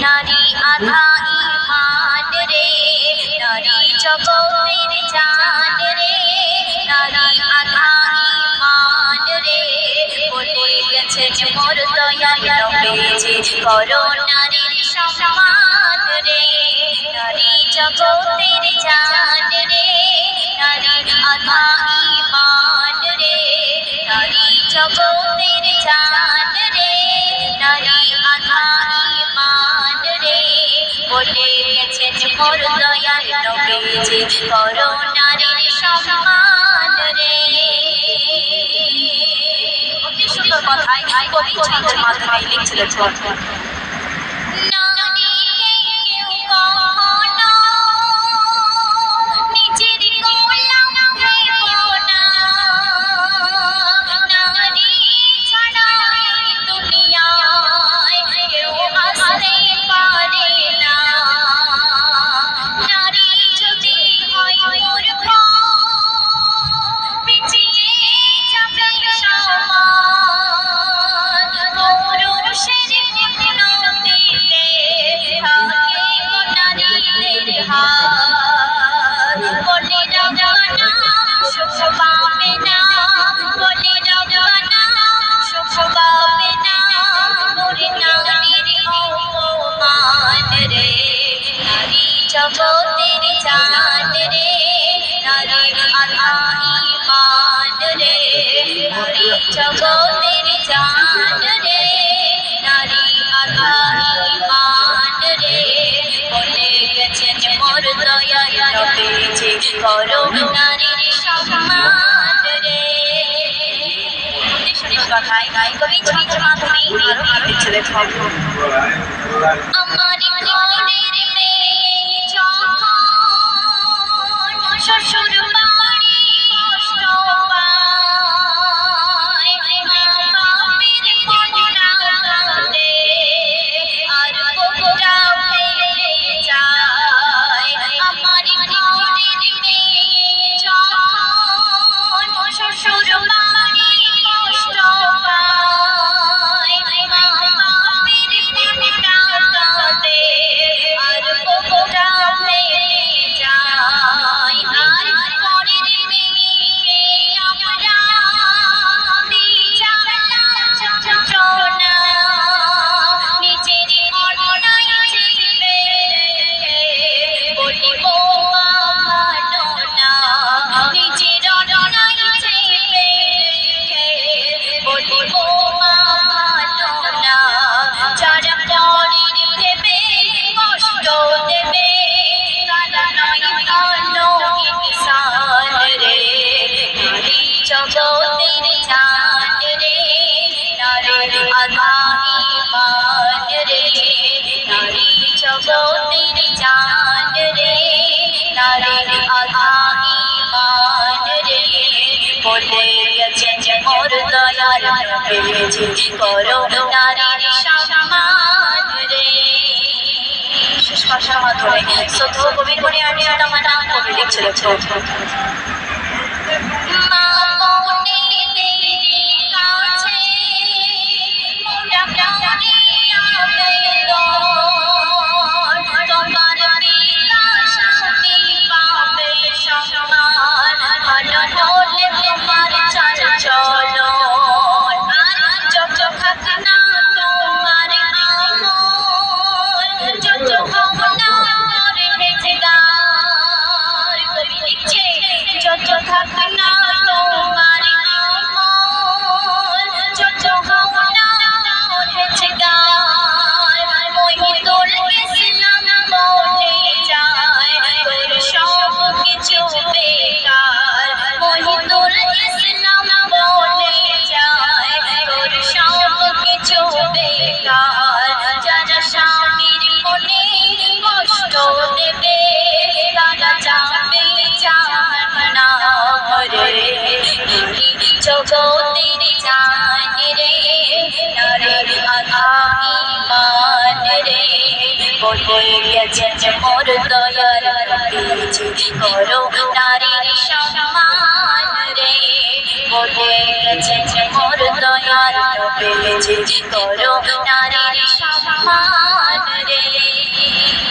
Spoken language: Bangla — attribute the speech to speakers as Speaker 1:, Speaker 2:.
Speaker 1: নারী আধা ঈমান রে, নারী জগতের জান রে, নারী আধা ঈমান রে, বলে গেছেন মোর দয়াল নবীজি করো নারীর সম্মান রে, নারী জগতের জান রে, নারী আধা ঈমান রে, নারী জগতের জান রে, নারী আধা ঈমান রে, বলে গেছেন মোর দয়াল নবীজি করো নারীর সম্মান রে। অতি সুন্দর কথায় কবি ছন্দের মাধ্যমে লিখছিলেন। জগতের জান রে, নারী আধা ঈমান রে, নারী জগতের জান রে, নারী আধা ঈমান রে, বলে গেছেন মোর দয়াল নবীজি করো নারীর সম্মান রে। কথায় কবি ছন্দের মাধ্যমে আরো লিখছিলেন। আমার ঘরের মেয়ে শ্বশুর বাড়ি কষ্ট পায়, মা বাপের মনটা কাঁদে আর বুকটা ফেলে যায়। আমার ঘরের মেয়ে যখন শ্বশুর বাড়ি কষ্ট পায়, মা বাপের মনটা কাঁদে আর বুকটা ফেলে যায়। আর ঘরের মেয়েকে আমরা বিচারনা যন্ত্রণা নিজের অন্যায় চেপে রেখে বলিব মা ভালো না, নিজের অন্যায় চেপে রেখে বলিব মা ভালো না। যারা পরের ভেবে কষ্ট দেবে তারা নয় ভালো ইনসান রে, নারী জগতের জান রে, নারী আধা ঈমান রে, নারী জগতের জান রে, নারী আধা ঈমান রে, বলে গেছেন মোর দয়াল নবীজি করো নারীর সম্মান রে। শেষ ভাষার মাধ্যমে সত্য কবি গুণী আমি আমার নাম কবি লিখছিলেন। যারা স্বামীর মনে কষ্ট দেবে তারা যাবে জাহান্নাম রে, নারী জগতের জান রে, নারী আধা ঈমান রে, বলে গেছেন মোর দয়াল নবীজি করো নারীর সম্মান রে, বলে গেছেন মোর দয়াল নবীজি করো নারীর সম্মান।